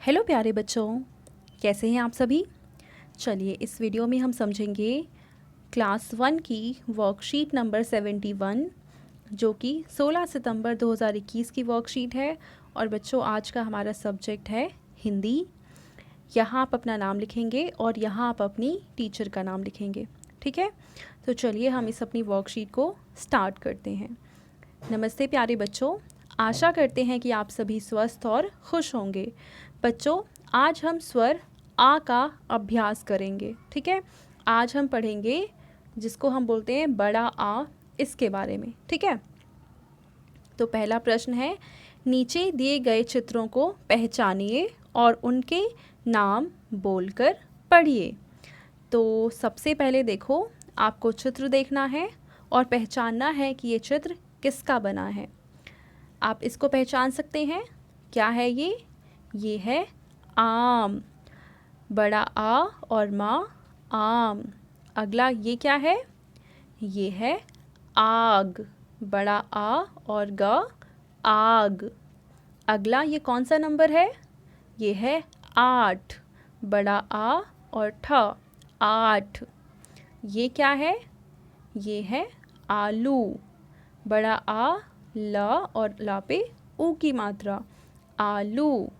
Hello प्यारे बच्चों, कैसे हैं आप सभी। चलिए इस वीडियो में हम समझेंगे क्लास 1 की वर्कशीट नंबर 71 जो कि 16 सितंबर 2021 की वर्कशीट है। और बच्चों आज का हमारा सब्जेक्ट है हिंदी। यहाँ आप अपना नाम लिखेंगे और यहाँ आप अपनी टीचर का नाम लिखेंगे, ठीक है। तो चलिए हम इस अपनी वर्कशीट को स्टार्ट करते हैं। नमस्ते प्यारे बच्चों, आशा करते हैं कि आप सभी स्वस्थ और खुश होंगे। बच्चों आज हम स्वर आ का अभ्यास करेंगे, ठीक है। आज हम पढ़ेंगे जिसको हम बोलते हैं बड़ा आ, इसके बारे में, ठीक है। तो पहला प्रश्न है, नीचे दिए गए चित्रों को पहचानिए और उनके नाम बोलकर पढ़िए। तो सबसे पहले देखो, आपको चित्र देखना है और पहचानना है कि ये चित्र किसका बना है। आप इसको पहचान सकते हैं, क्या है ये है आम। बड़ा आ और माँ आम। अगला ये क्या है, ये है आग। बड़ा आ और ग आग। अगला ये कौन सा नंबर है, ये है 8। बड़ा आ और ठ आठ। ये क्या है, ये है आलू। बड़ा आ ल और ला पे ऊ की मात्रा, आलू।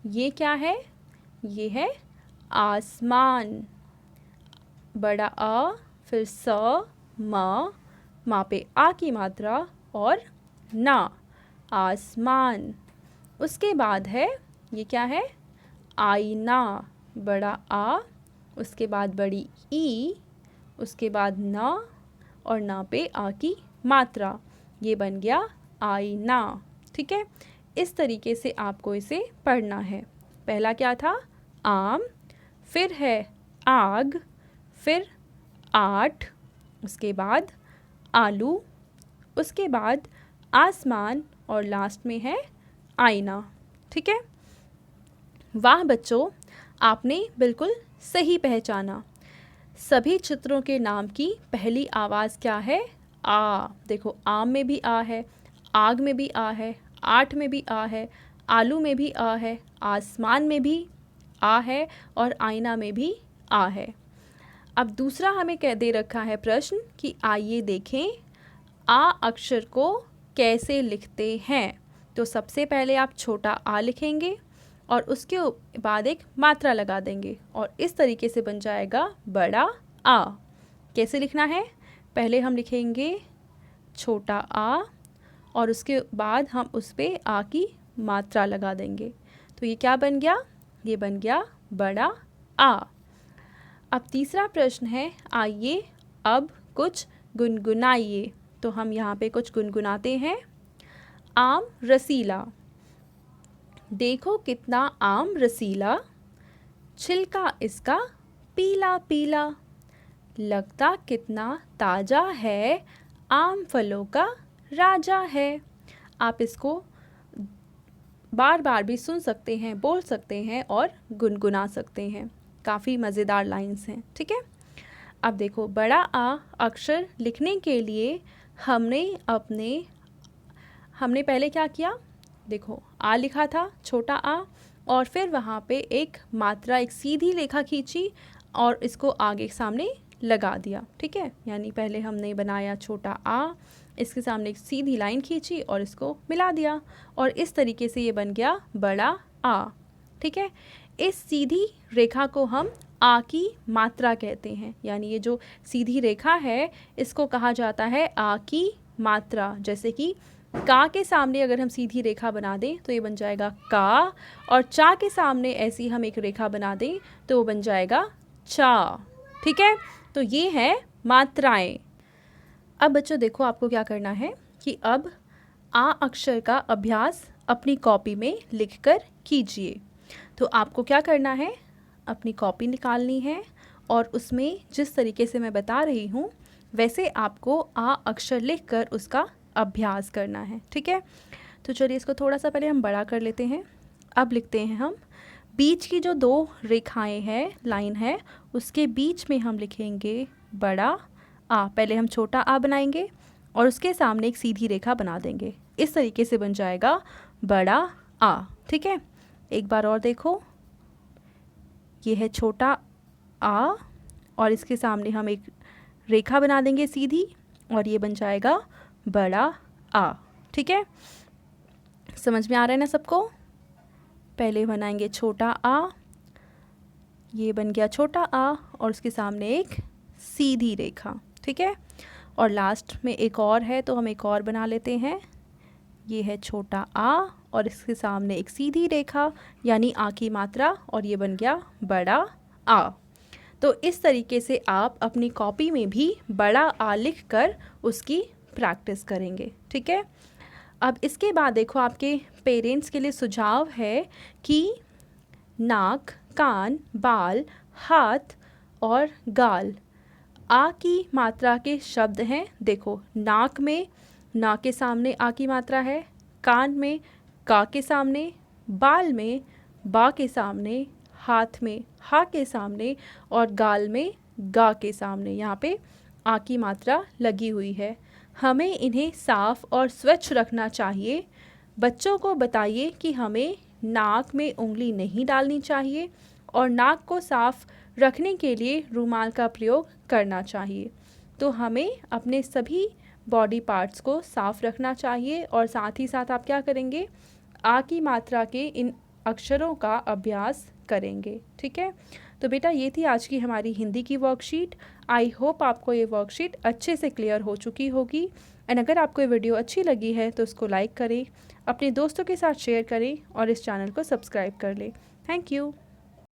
ये क्या है, ये है आसमान। बड़ा आ फिर स माँ पे आ की मात्रा और ना, आसमान। उसके बाद है ये क्या है, आईना। बड़ा आ, उसके बाद बड़ी ई, उसके बाद ना और ना पे आ की मात्रा, ये बन गया आईना, ठीक है। इस तरीके से आपको इसे पढ़ना है। पहला क्या था, आम, फिर है आग, फिर 8, उसके बाद आलू, उसके बाद आसमान और लास्ट में है आईना, ठीक है। वाह बच्चों, आपने बिल्कुल सही पहचाना। सभी चित्रों के नाम की पहली आवाज़ क्या है, आ। देखो आम में भी आ है, आग में भी आ है, 8 में भी आ है, आलू में भी आ है, आसमान में भी आ है और आईना में भी आ है। अब दूसरा हमें कह दे रखा है प्रश्न कि आइए देखें आ अक्षर को कैसे लिखते हैं। तो सबसे पहले आप छोटा आ लिखेंगे और उसके बाद एक मात्रा लगा देंगे और इस तरीके से बन जाएगा बड़ा आ। कैसे लिखना है, पहले हम लिखेंगे छोटा आ और उसके बाद हम उस पर आ की मात्रा लगा देंगे। तो ये क्या बन गया, ये बन गया बड़ा आ। अब तीसरा प्रश्न है, आइए अब कुछ गुनगुनाइए। तो हम यहाँ पे कुछ गुनगुनाते हैं। आम रसीला, देखो कितना आम रसीला, छिलका इसका पीला पीला, लगता कितना ताज़ा है, आम फलों का राजा है। आप इसको बार बार भी सुन सकते हैं, बोल सकते हैं और गुनगुना सकते हैं। काफ़ी मज़ेदार लाइन्स हैं, ठीक है। अब देखो बड़ा आ अक्षर लिखने के लिए हमने पहले क्या किया, देखो आ लिखा था छोटा आ और फिर वहाँ पे एक मात्रा, एक सीधी रेखा खींची और इसको आगे सामने लगा दिया, ठीक है। यानी पहले हमने बनाया छोटा आ, इसके सामने एक सीधी लाइन खींची और इसको मिला दिया और इस तरीके से ये बन गया बड़ा आ, ठीक है। इस सीधी रेखा को हम आ की मात्रा कहते हैं। यानी ये जो सीधी रेखा है इसको कहा जाता है आ की मात्रा। जैसे कि का के सामने अगर हम सीधी रेखा बना दें तो ये बन जाएगा का, और चा के सामने ऐसी हम एक रेखा बना दें तो वो बन जाएगा चा, ठीक है। तो ये है मात्राएं। अब बच्चों देखो आपको क्या करना है कि अब आ अक्षर का अभ्यास अपनी कॉपी में लिखकर कीजिए। तो आपको क्या करना है, अपनी कॉपी निकालनी है और उसमें जिस तरीके से मैं बता रही हूँ वैसे आपको आ अक्षर लिखकर उसका अभ्यास करना है, ठीक है। तो चलिए इसको थोड़ा सा पहले हम बड़ा कर लेते हैं। अब लिखते हैं हम बीच की जो 2 रेखाएं हैं, लाइन है, उसके बीच में हम लिखेंगे बड़ा आ। पहले हम छोटा आ बनाएंगे और उसके सामने एक सीधी रेखा बना देंगे। इस तरीके से बन जाएगा बड़ा आ, ठीक है। एक बार और देखो, ये है छोटा आ और इसके सामने हम एक रेखा बना देंगे सीधी और ये बन जाएगा बड़ा आ। ठीक है, समझ में आ रहा है ना सबको? पहले बनाएंगे छोटा आ, ये बन गया छोटा आ और उसके सामने एक सीधी रेखा। ठीक है, और लास्ट में एक और है तो हम एक और बना लेते हैं। ये है छोटा आ और इसके सामने एक सीधी रेखा यानी आ की मात्रा और ये बन गया बड़ा आ। तो इस तरीके से आप अपनी कॉपी में भी बड़ा आ लिख कर उसकी प्रैक्टिस करेंगे। ठीक है, अब इसके बाद देखो आपके पेरेंट्स के लिए सुझाव है कि नाक, कान, बाल, हाथ और गाल आ की मात्रा के शब्द हैं। देखो, नाक में ना के सामने आ की मात्रा है, कान में का के सामने, बाल में बा के सामने, हाथ में हा के सामने और गाल में गा के सामने यहाँ पे आ की मात्रा लगी हुई है। हमें इन्हें साफ और स्वच्छ रखना चाहिए। बच्चों को बताइए कि हमें नाक में उंगली नहीं डालनी चाहिए और नाक को साफ रखने के लिए रुमाल का प्रयोग करना चाहिए। तो हमें अपने सभी बॉडी पार्ट्स को साफ रखना चाहिए और साथ ही साथ आप क्या करेंगे, आ की मात्रा के इन अक्षरों का अभ्यास करेंगे। ठीक है, तो बेटा ये थी आज की हमारी हिंदी की वर्कशीट। आई होप आपको ये वर्कशीट अच्छे से क्लियर हो चुकी होगी। एंड अगर आपको ये वीडियो अच्छी लगी है तो उसको लाइक करें, अपने दोस्तों के साथ शेयर करें और इस चैनल को सब्सक्राइब कर लें। Thank you.